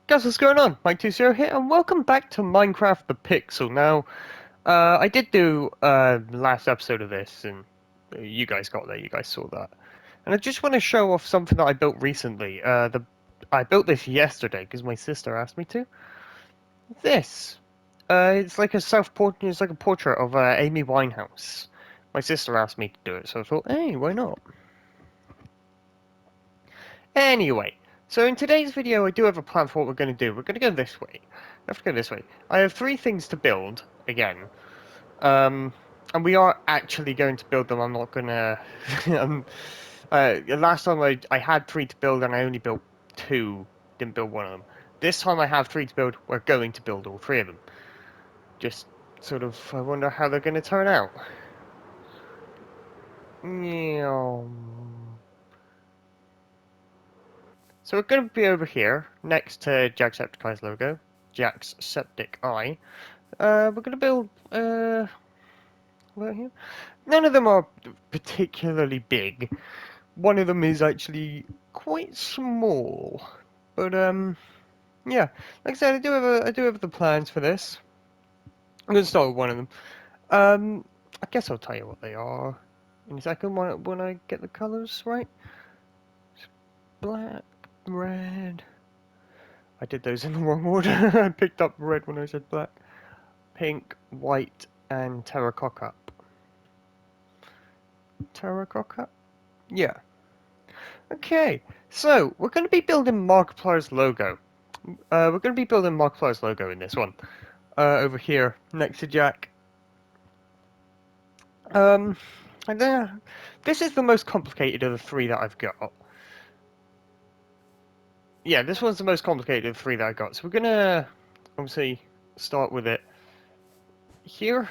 Guys, what's going on? Mike20 here, and welcome back to Minecraft the Pixel. Now, I did do last episode of this, and you guys got that, you guys saw that. And I just want to show off something that I built recently. I built this yesterday because my sister asked me to. This, it's like a self-portrait, it's like a portrait of Amy Winehouse. My sister asked me to do it, so I thought, hey, why not? Anyway, so in today's video I do have a plan for what we're going to do. We're going to go this way. I have to go this way. I have three things to build, again. And we are actually going to build them. I'm not going to... last time I had three to build and I only built two. Didn't build one of them. This time I have three to build. We're going to build all three of them. Just sort of, I wonder how they're going to turn out. Yeah. So we're going to be over here, next to Jacksepticeye's logo, Jacksepticeye. We're going to build, right here. None of them are particularly big. One of them is actually quite small. But, yeah. Like I said, I do have the plans for this. I'm going to start with one of them. I guess I'll tell you what they are in a second when I get the colours right. Black, red. I did those in the wrong order. I picked up red when I said black. Pink, white, and terracotta. Terracotta? Yeah. Okay, so we're going to be building Markiplier's logo. We're going to be building Markiplier's logo in this one. Over here, next to Jack. And then, this is the most complicated of the three that I've got. Yeah, this one's the most complicated of the three that I got. So we're going to, obviously, start with it here.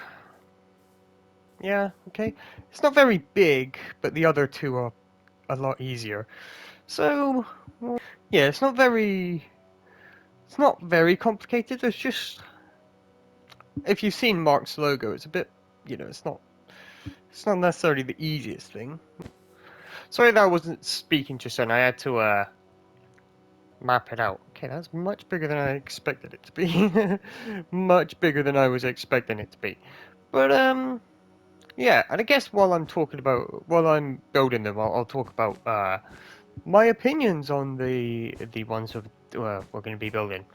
Yeah, okay. It's not very big, but the other two are a lot easier. So, well, yeah, it's not very complicated. It's just, if you've seen Mark's logo, it's a bit, it's not necessarily the easiest thing. Sorry that I wasn't speaking just then. I had to map it out. Okay, that's much bigger than I expected it to be. Much bigger than I was expecting it to be. But yeah, and I guess while I'm building them, I'll talk about my opinions on the ones that we're going to be building.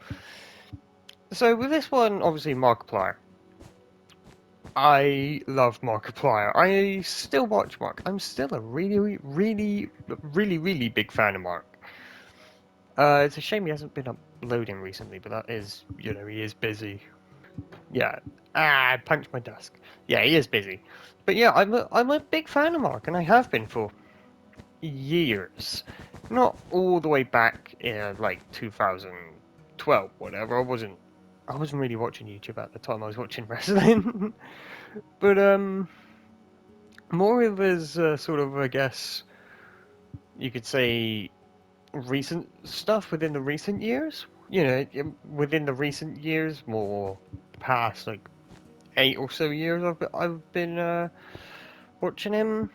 So with this one, obviously Markiplier. I love Markiplier. I still watch Mark. I'm still a really big fan of Mark. It's a shame he hasn't been uploading recently, but that is, he is busy. Yeah. I punched my desk. Yeah, he is busy. But yeah, I'm a big fan of Mark, and I have been for years. Not all the way back in like 2012, whatever. I wasn't really watching YouTube at the time. I was watching wrestling. But more of his sort of, I guess you could say, recent stuff within the recent years. Within the recent years, more past like 8 or so years, I've been watching him,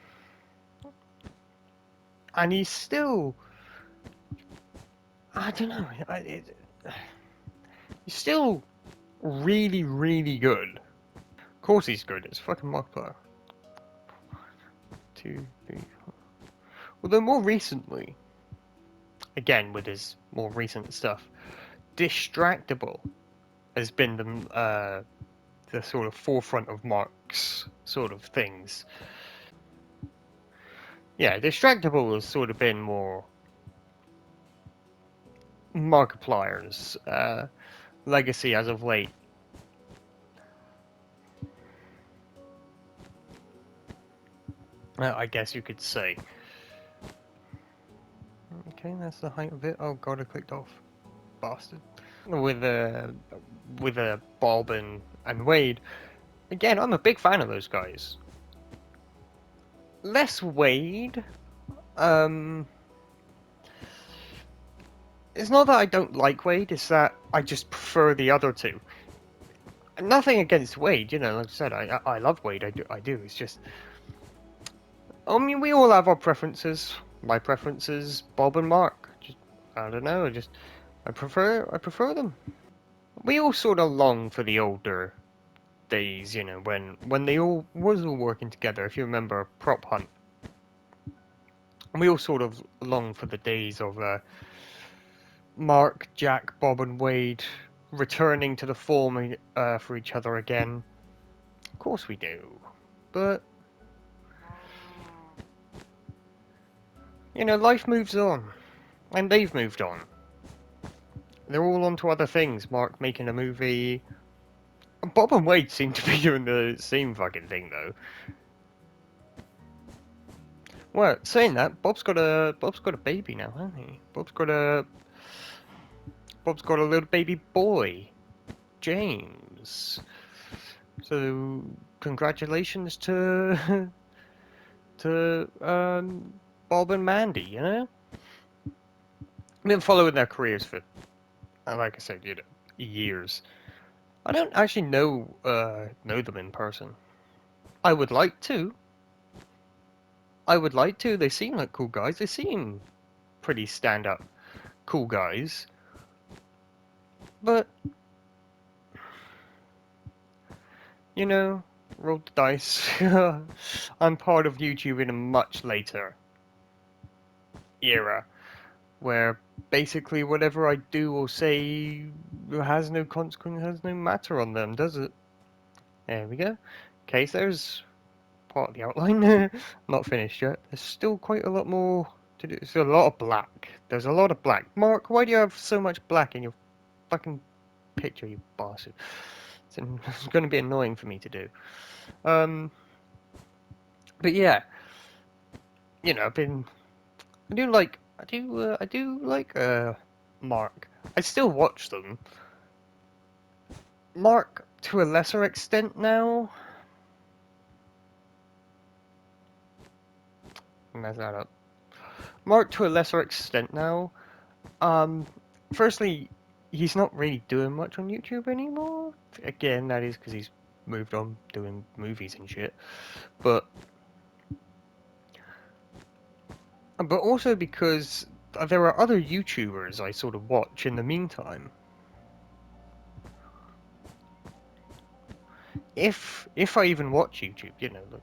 and he's still, I don't know, he's still really good. Of course he's good. It's fucking Markiplier. 2, 3, 4. Although more recently, again with his more recent stuff, Distractable has been the sort of forefront of Mark's sort of things. Yeah, Distractable has sort of been more Markiplier's legacy as of late. I guess you could say. Okay, that's the height of it. Oh god, I clicked off. Bastard. With Bob and Wade. Again, I'm a big fan of those guys. Less Wade. It's not that I don't like Wade, it's that I just prefer the other two. Nothing against Wade, like I said, I love Wade, I do. It's just, I mean, we all have our preferences. My preferences, Bob and Mark. Just, I don't know, I prefer them. We all sort of long for the older days, you know, when they all was all working together. If you remember Prop Hunt, and we all sort of long for the days of Mark, Jack, Bob, and Wade returning to the form for each other again. Of course we do, but you know, life moves on, and they've moved on. They're all on to other things. Mark making a movie. Bob and Wade seem to be doing the same fucking thing though. Well, saying that, Bob's got a baby now, hasn't he? Bob's got a little baby boy, James. So congratulations to to Bob and Mandy. You know, I've been following their careers for, like I said, you know, years. I don't actually know them in person. I would like to. I would like to. They seem like cool guys. They seem pretty stand-up, cool guys. But you know, roll the dice. I'm part of YouTube in a much later era, where basically whatever I do or say has no consequence, has no matter on them, does it? There we go. Okay, so there's part of the outline. Not finished yet. There's still quite a lot more to do. There's a lot of black. There's a lot of black. Mark, why do you have so much black in your fucking picture, you bastard? It's going to be annoying for me to do. But yeah, you know, I do like Mark. I still watch them. Mark to a lesser extent now. Mess that up. Mark to a lesser extent now. Um, Firstly, he's not really doing much on YouTube anymore. Again, that is because he's moved on doing movies and shit. But also because there are other YouTubers I sort of watch in the meantime. If I even watch YouTube, you know, look,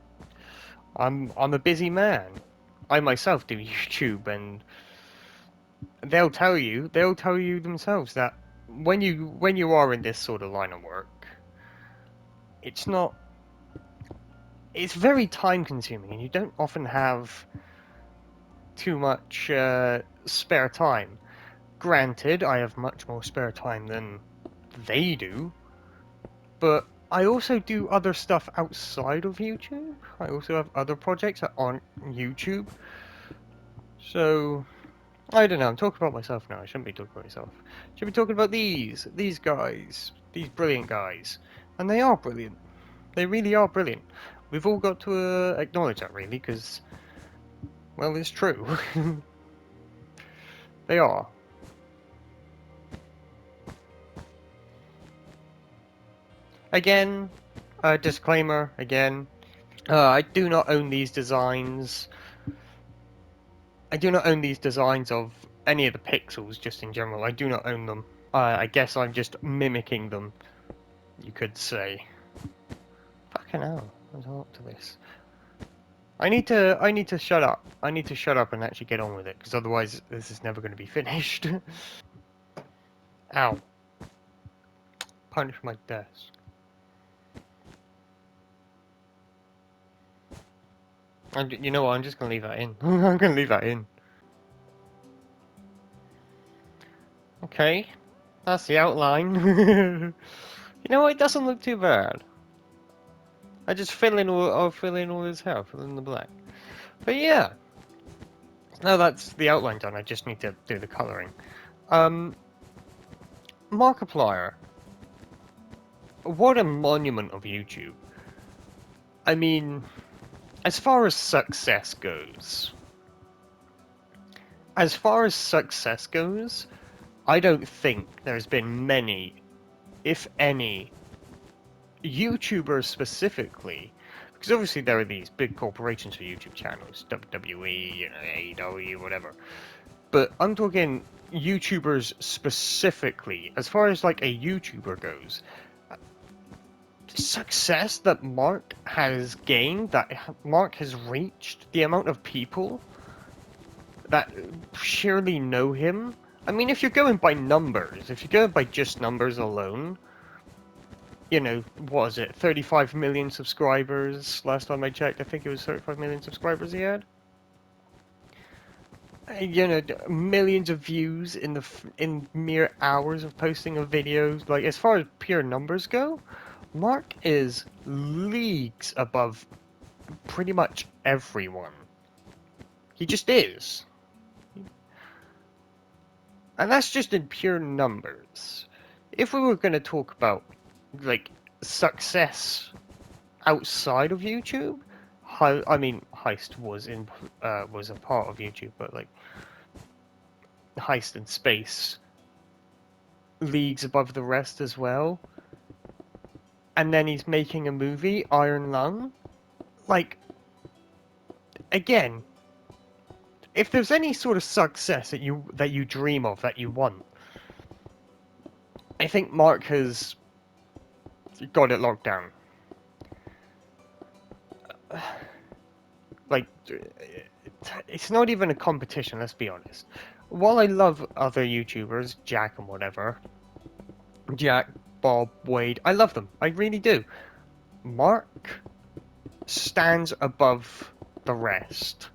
I'm a busy man. I myself do YouTube, and they'll tell you themselves that when you are in this sort of line of work, it's not it's very time consuming, and you don't often have too much spare time. Granted, I have much more spare time than they do, but I also do other stuff outside of YouTube. I also have other projects that aren't YouTube. So, I don't know, I'm talking about myself now. I shouldn't be talking about myself. I should be talking about these guys. These brilliant guys. And they are brilliant. They really are brilliant. We've all got to acknowledge that, really, because, well, it's true. They are. Again, disclaimer, again, I do not own these designs. I do not own these designs of any of the pixels, just in general. I do not own them. I guess I'm just mimicking them, you could say. Fucking hell, there's a lot to this. I need to shut up. I need to shut up and actually get on with it, because otherwise this is never going to be finished. Ow. Punch my desk. You know what, I'm just going to leave that in. I'm going to leave that in. Okay, that's the outline. You know what, it doesn't look too bad. I'll fill in all his hair, fill in the black. But yeah, now that's the outline done, I just need to do the colouring. Markiplier. What a monument of YouTube. I mean, as far as success goes, I don't think there's been many, if any, YouTubers specifically, because obviously there are these big corporations for YouTube channels, WWE, you know, AEW, whatever. But I'm talking YouTubers specifically, as far as like a YouTuber goes, success that Mark has gained, that Mark has reached, the amount of people that surely know him. I mean, if you're going by numbers, if you're going by just numbers alone, you know, what is it, 35 million subscribers? Last time I checked, I think it was 35 million subscribers he had. You know, millions of views in mere hours of posting of videos. Like, as far as pure numbers go, Mark is leagues above pretty much everyone. He just is. And that's just in pure numbers. If we were going to talk about, like, success outside of YouTube, I mean, Heist was was a part of YouTube, but, like, Heist in space, leagues above the rest as well. And then he's making a movie, Iron Lung. Like, again, if there's any sort of success that you dream of, that you want, I think Mark has got it locked down. Like, it's not even a competition, let's be honest. While I love other YouTubers, Jack and whatever, Jack, Bob, Wade, I love them, I really do. Mark stands above the rest.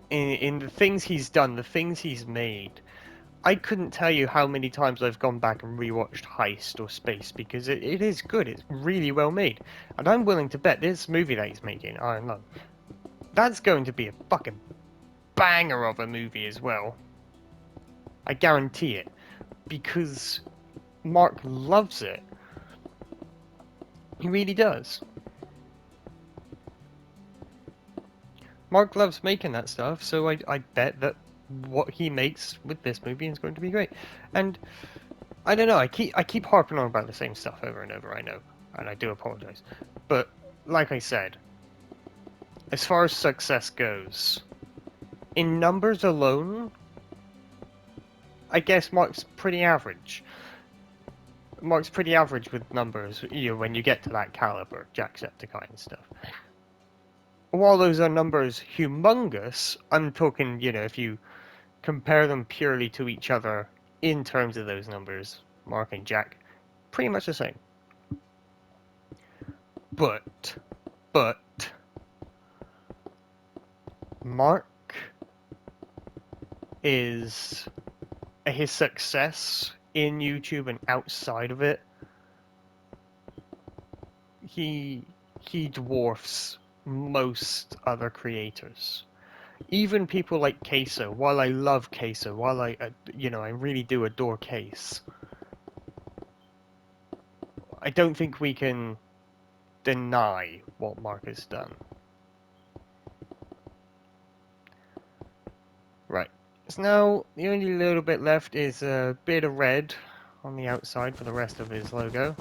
In the things he's done, the things he's made. I couldn't tell you how many times I've gone back and rewatched Heist or Space, because it is good, it's really well made. And I'm willing to bet this movie that he's making, Iron Lung, that's going to be a fucking banger of a movie as well. I guarantee it. Because Mark loves it. He really does. Mark loves making that stuff, so I bet that what he makes with this movie is going to be great. And I don't know, I keep harping on about the same stuff over and over, I know, and I do apologize. But like I said, as far as success goes, in numbers alone, I guess Mark's pretty average. Mark's pretty average with numbers, you know, when you get to that caliber, Jacksepticeye and stuff. While those are numbers humongous, I'm talking, you know, if you compare them purely to each other in terms of those numbers, Mark and Jack, pretty much the same. But, Mark is, his success in YouTube and outside of it, he dwarfs most other creators. Even people like Queso, while I love Queso, while I really do adore Case, I don't think we can deny what Mark has done. Right. So now, the only little bit left is a bit of red on the outside for the rest of his logo.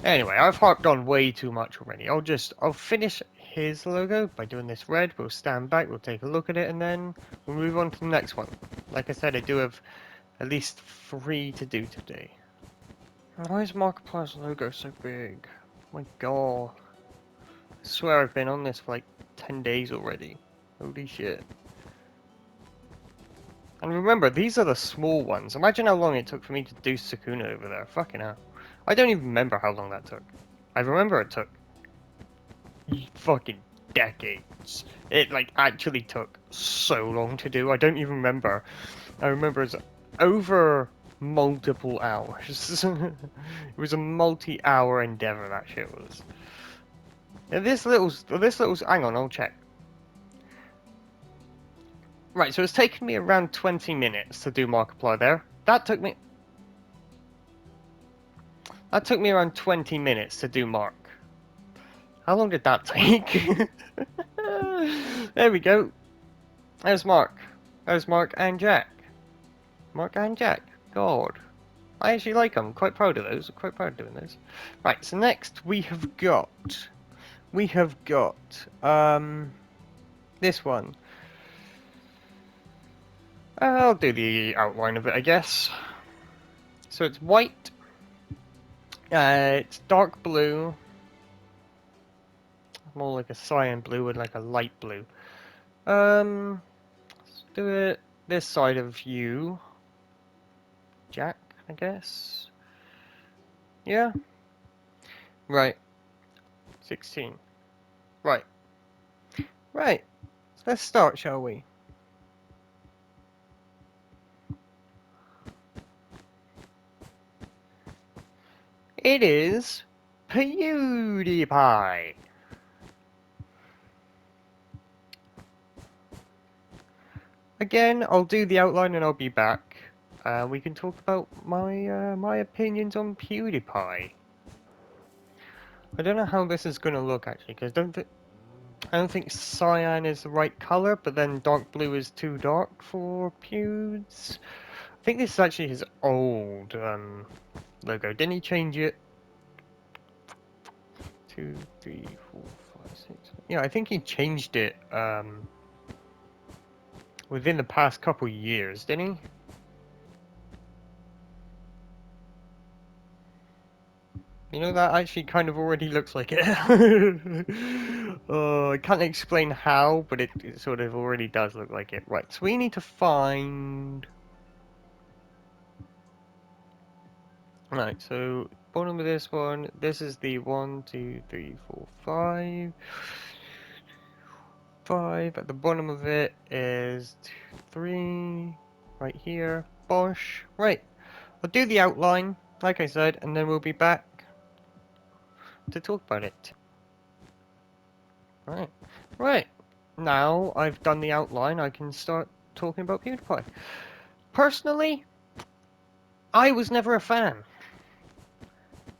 Anyway, I've harped on way too much already. I'll finish his logo by doing this red. We'll stand back, we'll take a look at it, and then we'll move on to the next one. Like I said, I do have at least 3 to do today. Why is Markiplier's logo so big? My god. I swear I've been on this for like 10 days already. Holy shit. And remember, these are the small ones. Imagine how long it took for me to do Sukuna over there. Fucking hell. I don't even remember how long that took. I remember it took fucking decades. It, like, actually took so long to do. I don't even remember. I remember it's over multiple hours. It was a multi-hour endeavor, that shit was. Now this little, hang on, I'll check. Right, so it's taken me around 20 minutes to do Markiplier there. That took me around 20 minutes to do Mark. How long did that take? There we go. There's Mark. There's Mark and Jack. Mark and Jack. God. I actually like them. I'm quite proud of those. I'm quite proud of doing those. Right, so next we have got... this one. I'll do the outline of it, I guess. So it's white, it's dark blue, more like a cyan blue and like a light blue. Let's do it this side of you, Jack, I guess. Yeah, right. 16. Right, right. So let's start, shall we? It is PewDiePie. Again, I'll do the outline and I'll be back. We can talk about my opinions on PewDiePie. I don't know how this is gonna look actually, because I don't think cyan is the right color, but then dark blue is too dark for Pewds. I think this is actually his old logo. Didn't he change it? 2, 3, 4, 5, 6. Yeah, I think he changed it within the past couple years, didn't he? You know, that actually kind of already looks like it. I can't explain how, but it sort of already does look like it. Right, so we need to find... Right, so bottom of this one, this is the 1, 2, 3, 4, 5. 5. At the bottom of it is 2, 3. Right here. Bosh. Right, I'll do the outline, like I said, and then we'll be back to talk about it. Right. Right. Now I've done the outline, I can start talking about PewDiePie. Personally, I was never a fan.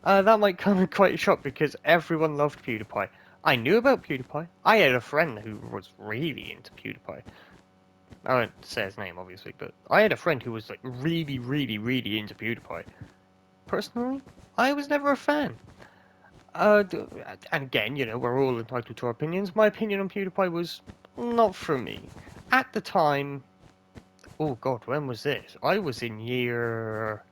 That might come as quite a shock because everyone loved PewDiePie. I knew about PewDiePie. I had a friend who was really into PewDiePie. I won't say his name, obviously, but I had a friend who was like really, really, really into PewDiePie. Personally, I was never a fan. And again, you know, we're all entitled to our opinions. My opinion on PewDiePie was not for me. At the time, oh god, when was this? I was in year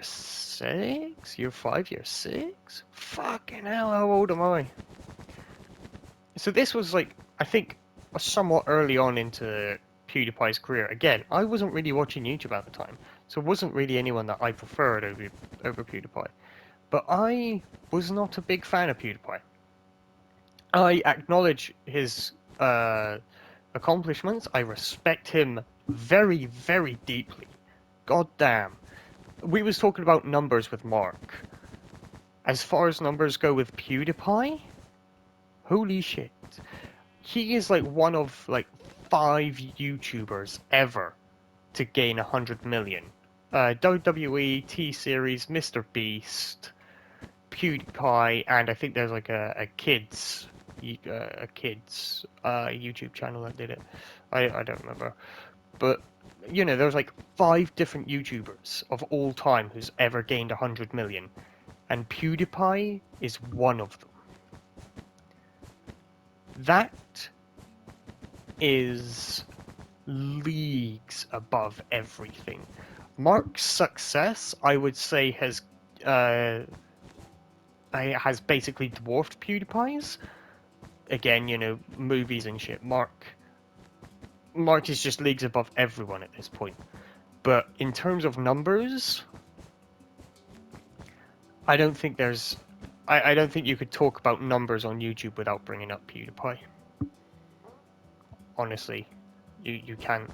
6? Year 5, year 6? Fucking hell, how old am I? So this was like, I think, somewhat early on into PewDiePie's career. Again, I wasn't really watching YouTube at the time, so it wasn't really anyone that I preferred over PewDiePie. But I was not a big fan of PewDiePie. I acknowledge his accomplishments. I respect him very, very deeply. God damn. We was talking about numbers with Mark. As far as numbers go with PewDiePie, holy shit. He is like one of like 5 YouTubers ever to gain 100 million. WWE, T-Series, Mr. Beast, PewDiePie, and I think there's like a kids YouTube channel that did it. I don't remember, but you know, there's like 5 different YouTubers of all time who's ever gained 100 million, and PewDiePie is one of them. That is leagues above everything. Mark's success, I would say, has basically dwarfed PewDiePie's. Again, you know, movies and shit. Mark is just leagues above everyone at this point. But in terms of numbers, I don't think there's... I don't think you could talk about numbers on YouTube without bringing up PewDiePie. Honestly, you can't.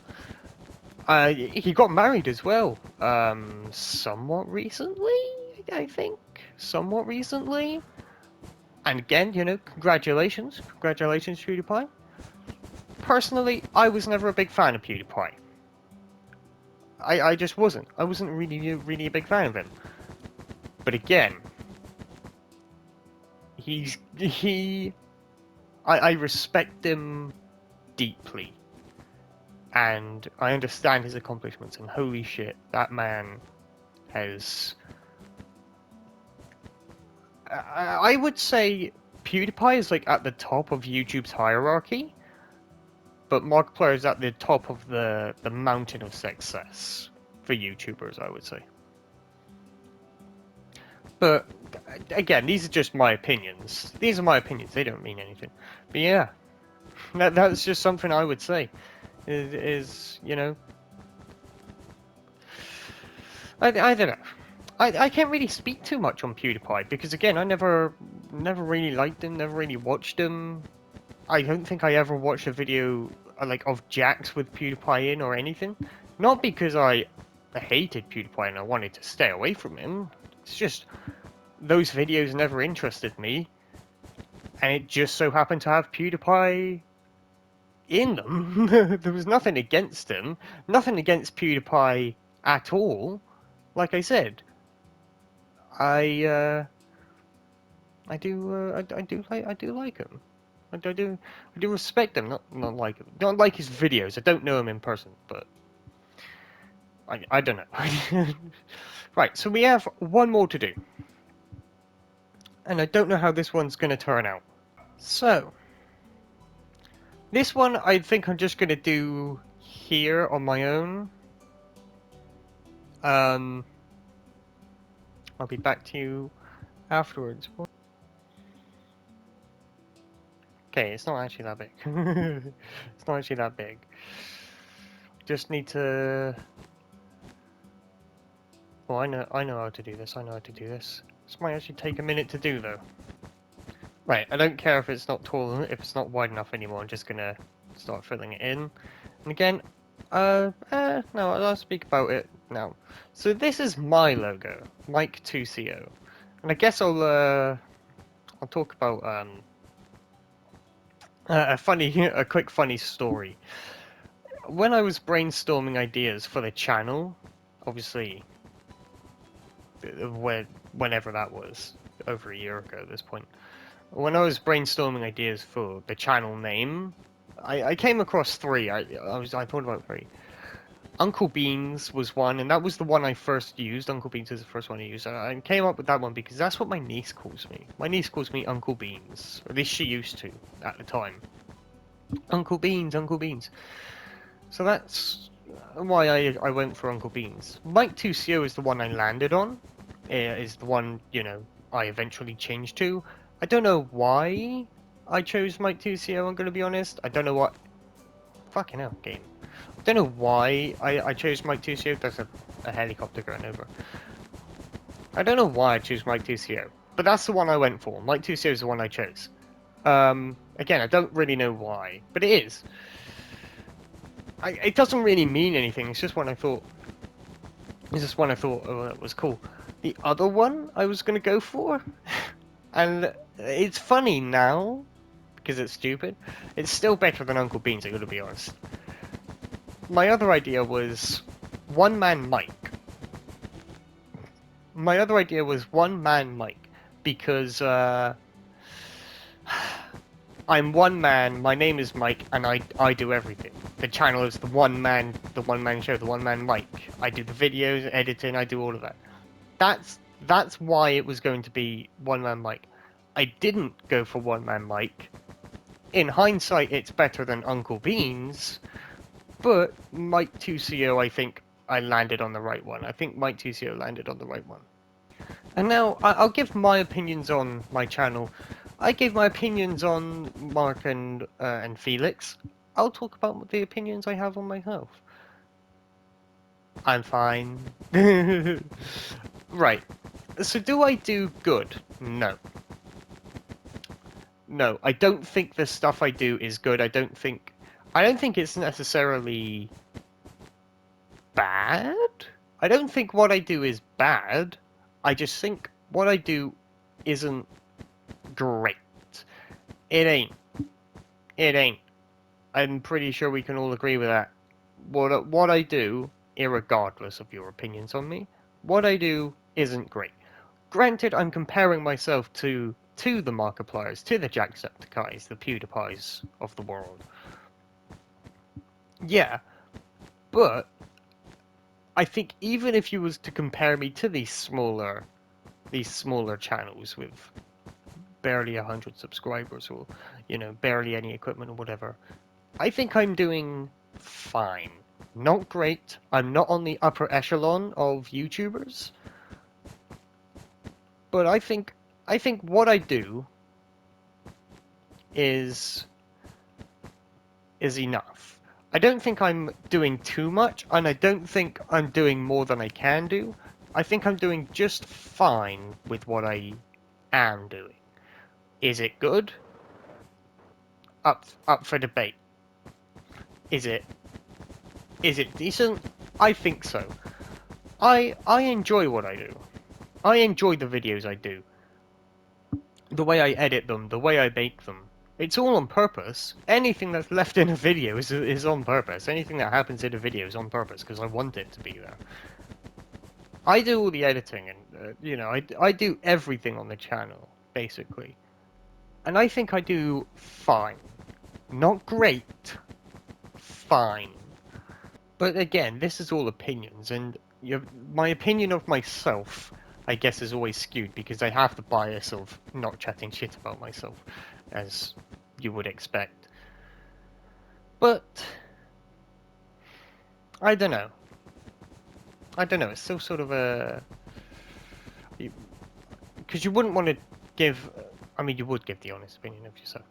He got married as well. Somewhat recently, I think. Somewhat recently. And again, you know, congratulations. Congratulations, PewDiePie. Personally, I was never a big fan of PewDiePie. I just wasn't. I wasn't really a big fan of him. But again, I respect him deeply. And I understand his accomplishments, and holy shit, that man has... I would say PewDiePie is like at the top of YouTube's hierarchy, but Markiplier is at the top of the mountain of success for YouTubers, I would say. But again, these are just my opinions. These are my opinions. They don't mean anything. But yeah, that's just something I would say. Is you know, I don't know. I can't really speak too much on PewDiePie because again, I never really liked him, never really watched him. I don't think I ever watched a video like of Jax with PewDiePie in or anything. Not because I hated PewDiePie and I wanted to stay away from him. It's just those videos never interested me, and it just so happened to have PewDiePie in them. There was nothing against him, nothing against PewDiePie at all. Like I said, I I do like him. I do respect him. Not like him. Don't like his videos. I don't know him in person, but I don't know. Right, so we have one more to do, and I don't know how this one's gonna turn out. So this one I think I'm just gonna do here on my own. I'll be back to you afterwards. Okay, it's not actually that big. It's not actually that big. Just need to. Oh, I know how to do this. I know how to do this. This might actually take a minute to do, though. Right, I don't care if it's not tall, if it's not wide enough anymore. I'm just gonna start filling it in. And again, no, I'll speak about it now. So this is my logo, Mike2CO, and I guess I'll talk about a quick funny story. When I was brainstorming ideas for the channel, obviously, whenever that was, over a year ago at this point, when I was brainstorming ideas for the channel name, I came across three. I thought about three. Uncle Beans was one, and that was the one I first used. Uncle Beans is the first one I used. I came up with that one because that's what my niece calls me. My niece calls me Uncle Beans, or at least she used to at the time. Uncle Beans, Uncle Beans. So that's why I went for Uncle Beans. Mike2CO is the one I landed on. Is the one, you know, I eventually changed to. I don't know why I chose Mike2CO, I'm going to be honest. I don't know what... Fucking hell, game. I don't know why I chose Mike2CO. There's a helicopter going over. I don't know why I chose Mike2CO, but that's the one I went for. Mike2CO is the one I chose. Again, I don't really know why, but it is. It doesn't really mean anything. It's just one I thought. It's just one I thought, oh, that was cool. The other one I was gonna go for, and it's funny now because it's stupid. It's still better than Uncle Beans. I gotta be honest. My other idea was One Man Mike. My other idea was One Man Mike because I'm one man, my name is Mike, and I do everything. The channel is the one man show, the one man Mike. I do the videos, editing, I do all of that. That's why it was going to be one man Mike. I didn't go for one man Mike. In hindsight, it's better than Uncle Beans, but Mike2CO, I think I landed on the right one. I think Mike2CO landed on the right one. And now I'll give my opinions on my channel. I gave my opinions on Mark and Felix. I'll talk about the opinions I have on myself. I'm fine. Right. So do I do good? No. No, I don't think the stuff I do is good. I don't think it's necessarily bad. I don't think what I do is bad. I just think what I do isn't great. It ain't. It ain't. I'm pretty sure we can all agree with that. What I do, irregardless of your opinions on me, what I do isn't great. Granted, I'm comparing myself to the Markipliers, to the Jacksepticeyes, the PewDiePies of the world. Yeah, but I think even if you was to compare me to these smaller channels with barely 100 subscribers or, you know, barely any equipment or whatever, I think I'm doing fine. Not great. I'm not on the upper echelon of YouTubers, but I think what I do is enough. I don't think I'm doing too much, and I don't think I'm doing more than I can do. I think I'm doing just fine with what I am doing. Is it good? Up for debate. Is it decent? I think so. I enjoy what I do. I enjoy the videos I do. The way I edit them, the way I make them. It's all on purpose. Anything that's left in a video is on purpose. Anything that happens in a video is on purpose because I want it to be there. I do all the editing and, I do everything on the channel, basically. And I think I do fine. Not great. Fine. But again, this is all opinions, and my opinion of myself, I guess, is always skewed because I have the bias of not chatting shit about myself, as you would expect. But I don't know. It's still sort of a because you wouldn't want to give. I mean, you would give the honest opinion of yourself.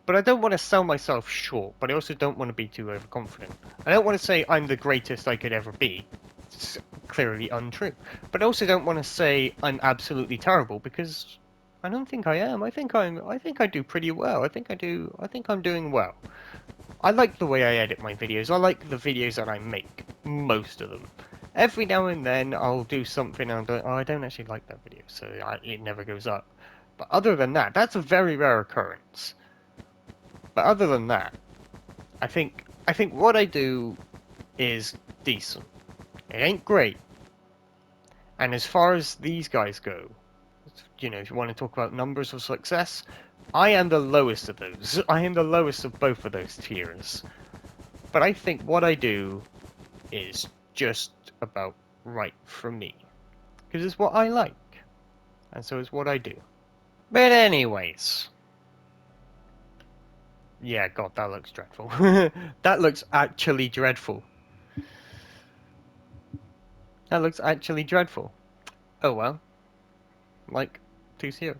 But I don't want to sell myself short, but I also don't want to be too overconfident. I don't want to say I'm the greatest I could ever be. It's clearly untrue. But I also don't want to say I'm absolutely terrible because I don't think I am. I think I do pretty well. I think I'm doing well. I like the way I edit my videos. I like the videos that I make. Most of them. Every now and then I'll do something and I'll be like, oh, I don't actually like that video, so it never goes up. But other than that, that's a very rare occurrence. But other than that, I think what I do is decent. It ain't great. And as far as these guys go, if you want to talk about numbers of success, I am the lowest of those. I am the lowest of both of those tiers. But I think what I do is just about right for me. Because it's what I like. And so it's what I do. But anyways. Yeah, God, that looks dreadful. That looks actually dreadful. That looks actually dreadful. Oh well. Like, 2-0.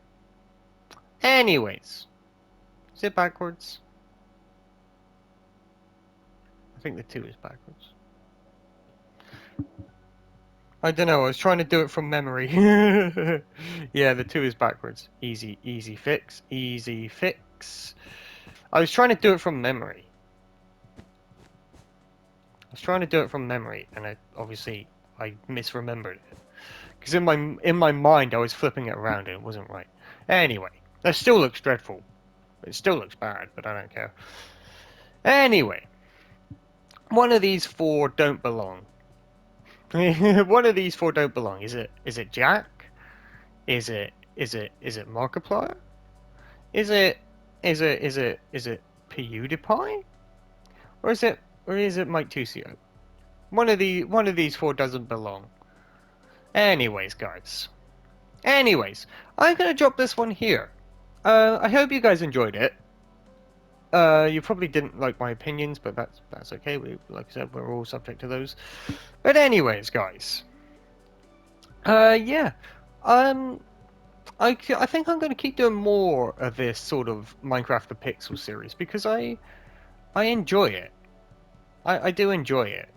Anyways. Is it backwards? I think the 2 is backwards. I don't know, I was trying to do it from memory. Yeah, the 2 is backwards. Easy fix. Easy fix. I was trying to do it from memory. And I misremembered it. Because in my mind I was flipping it around and it wasn't right. Anyway, that still looks dreadful. It still looks bad, but I don't care. Anyway, one of these 4 don't belong. One of these 4 don't belong. Is it Jack? Is it Markiplier? Is it PewDiePie? Or is it Mike 2CO? One of these 4 doesn't belong. Anyways, guys. I'm gonna drop this one here. I hope you guys enjoyed it. You probably didn't like my opinions, but that's okay. Like I said, we're all subject to those. But anyways, guys. Yeah. I think I'm going to keep doing more of this sort of Minecraft the Pixel series because I enjoy it. I do enjoy it.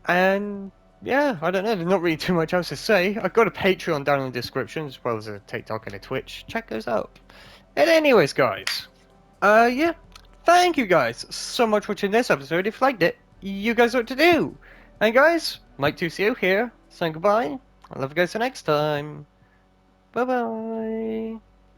And yeah, I don't know. There's not really too much else to say. I've got a Patreon down in the description as well as a TikTok and a Twitch. Check those out. And anyways, guys. Yeah. Thank you guys so much for watching this episode. If you liked it, you guys know what to do. And guys, Mike2CO here, saying goodbye. I'll love you guys till next time. Bye bye.